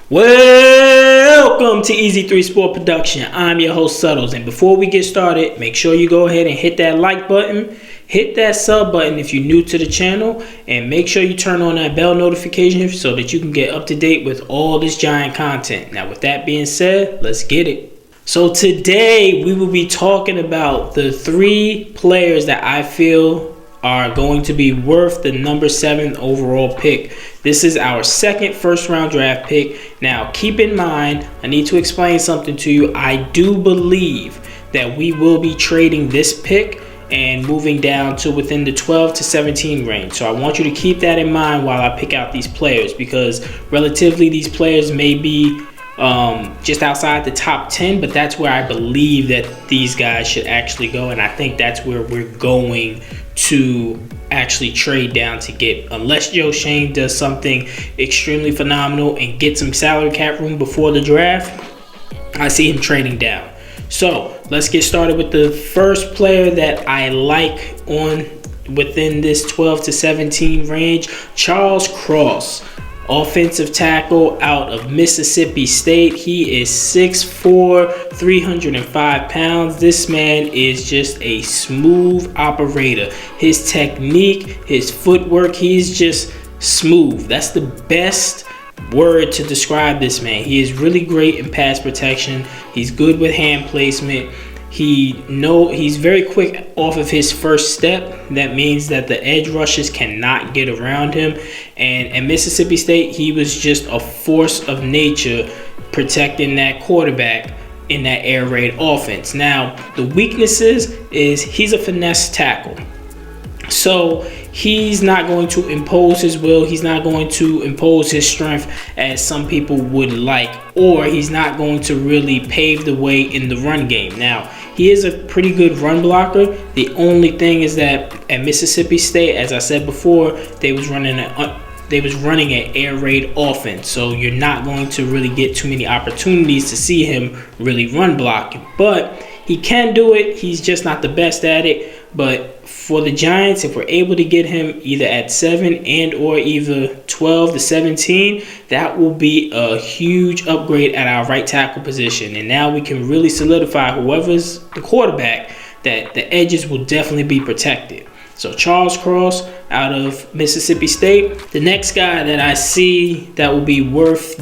Welcome to Easy 3 Sport Production. I'm your host Suttles, and before we get started, make sure you go ahead and hit that like button, hit that sub button if you're new to the channel, and make sure you turn on that bell notification so that you can get up to date with all this giant content. Now with that being said, let's get it. So today we will be talking about the 3 players that I feel are going to be worth the number 7 overall pick. This is our second first round draft pick. Now keep in mind, I need to explain something to you. I do believe that we will be trading this pick and moving down to within the 12 to 17 range. So I want you to keep that in mind while I pick out these players, because relatively these players may be just outside the top 10, but that's where I believe that these guys should actually go, and I think that's where we're going to actually trade down to get, unless Joe Shane does something extremely phenomenal and get some salary cap room before the draft. I see him trading down. So let's get started with the first player that I like on within this 12 to 17 range, Charles Cross. Offensive tackle out of Mississippi State. He is 6'4", 305 pounds. This man is just a smooth operator. His technique, his footwork, he's just smooth. That's the best word to describe this man. He is really great in pass protection. He's good with hand placement. He's very quick off of his first step. That means that the edge rushers cannot get around him. And at Mississippi State, he was just a force of nature protecting that quarterback in that air raid offense. Now, the weaknesses is he's a finesse tackle. So he's not going to impose his will. He's not going to impose his strength as some people would like, or he's not going to really pave the way in the run game. Now, he is a pretty good run blocker. The only thing is that at Mississippi State, as I said before, they was running an air raid offense. So you're not going to really get too many opportunities to see him really run blocking. But he can do it. He's just not the best at it. But for the Giants, if we're able to get him either at 7 and or either 12 to 17, that will be a huge upgrade at our right tackle position. And now we can really solidify whoever's the quarterback, that the edges will definitely be protected. So Charles Cross out of Mississippi State. The next guy that I see that will be worth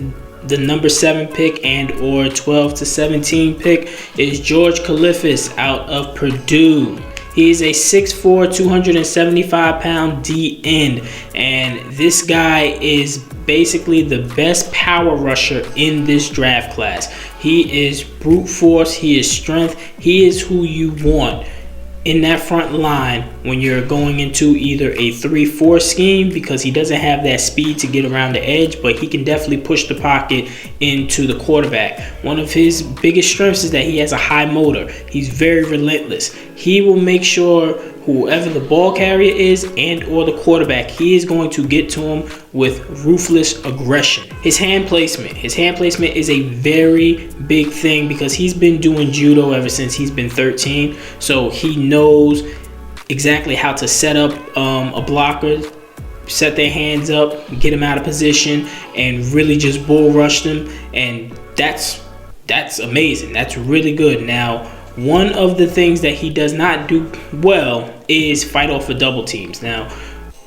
the number 7 pick and or 12 to 17 pick is George Clifford out of Purdue. He's a 6'4", 275 pound D end, and this guy is basically the best power rusher in this draft class. He is brute force, he is strength, he is who you want in that front line when you're going into either a 3-4 scheme, because he doesn't have that speed to get around the edge, but he can definitely push the pocket into the quarterback. One of his biggest strengths is that he has a high motor. He's very relentless. He will make sure whoever the ball carrier is and or the quarterback, he is going to get to him with ruthless aggression. His hand placement is a very big thing, because he's been doing judo ever since he's been 13. So he knows exactly how to set up a blocker, set their hands up, get them out of position, and really just bull rush them. And that's amazing. That's really good. Now, one of the things that he does not do well is fight off of double teams. Now,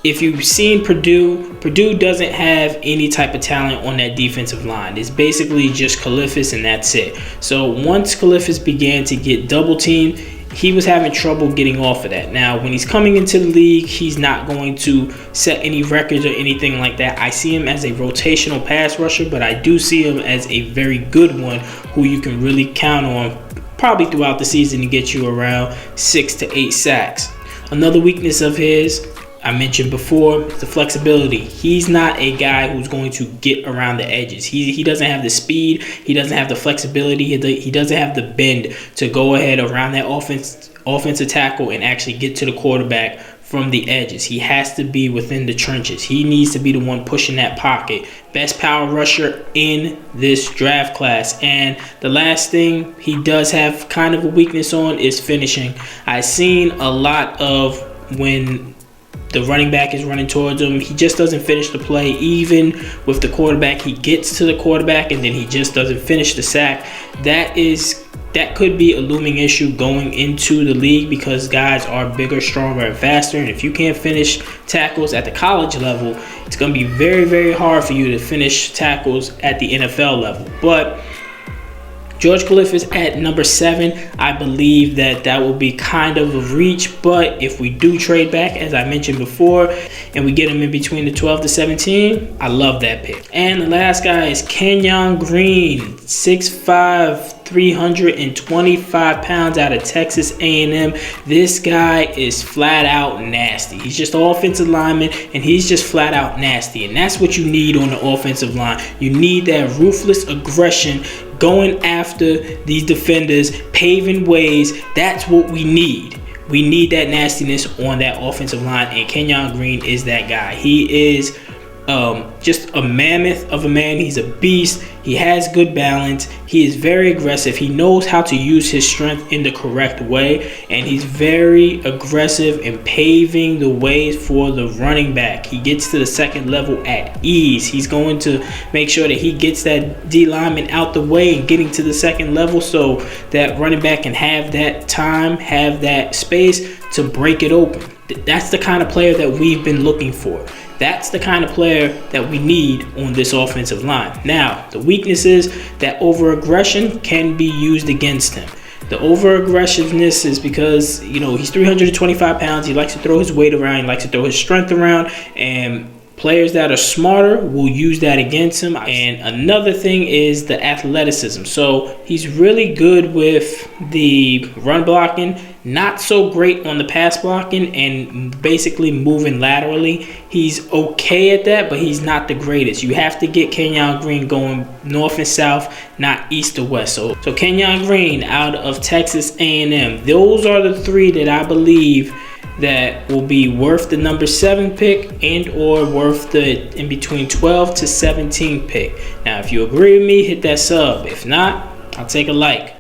if you've seen Purdue doesn't have any type of talent on that defensive line. It's basically just Clifford, and that's it. So once Clifford began to get double teamed, he was having trouble getting off of that. Now, when he's coming into the league, he's not going to set any records or anything like that. I see him as a rotational pass rusher, but I do see him as a very good one who you can really count on probably throughout the season to get you around 6 to 8 sacks. Another weakness of his, I mentioned before, the flexibility. He's not a guy who's going to get around the edges. He doesn't have the speed. He doesn't have the flexibility. He doesn't have the bend to go ahead around that offensive tackle and actually get to the quarterback from the edges. He has to be within the trenches. He needs to be the one pushing that pocket. Best power rusher in this draft class. And the last thing he does have kind of a weakness on is finishing. I've seen a lot of when the running back is running towards him, he just doesn't finish the play. Even with the quarterback, he gets to the quarterback and then he just doesn't finish the sack. That could be a looming issue going into the league, because guys are bigger, stronger, and faster. And if you can't finish tackles at the college level, it's going to be very, very hard for you to finish tackles at the NFL level. But George Clifford is at number 7. I believe that will be kind of a reach, but if we do trade back, as I mentioned before, and we get him in between the 12 to 17, I love that pick. And the last guy is Kenyan Green, 6'5", 325 pounds, out of Texas A&M. This guy is flat out nasty. He's just an offensive lineman, and he's just flat out nasty. And that's what you need on the offensive line. You need that ruthless aggression, going after these defenders, paving ways. That's what we need. We need that nastiness on that offensive line, and Kenyan Green is that guy. He is just a mammoth of a man. He's a beast. He has good balance. He is very aggressive. He knows how to use his strength in the correct way, and he's very aggressive in paving the ways for the running back. He gets to the second level at ease. He's going to make sure that he gets that D lineman out the way and getting to the second level, so that running back can have that time, have that space to break it open. That's the kind of player that we've been looking for. That's the kind of player that we need on this offensive line. Now, the weakness is that over-aggression can be used against him. The over-aggressiveness is because, he's 325 pounds. He likes to throw his weight around. He likes to throw his strength around. And players that are smarter will use that against him. And another thing is the athleticism. So he's really good with the run blocking, not so great on the pass blocking, and basically moving laterally. He's okay at that, but he's not the greatest. You have to get Kenyan Green going north and south, not east to west. So Kenyan Green out of Texas A&M. Those are the 3 that I believe that will be worth the number 7 pick, and or worth the in between 12 to 17 pick. Now, if you agree with me, hit that sub. If not, I'll take a like.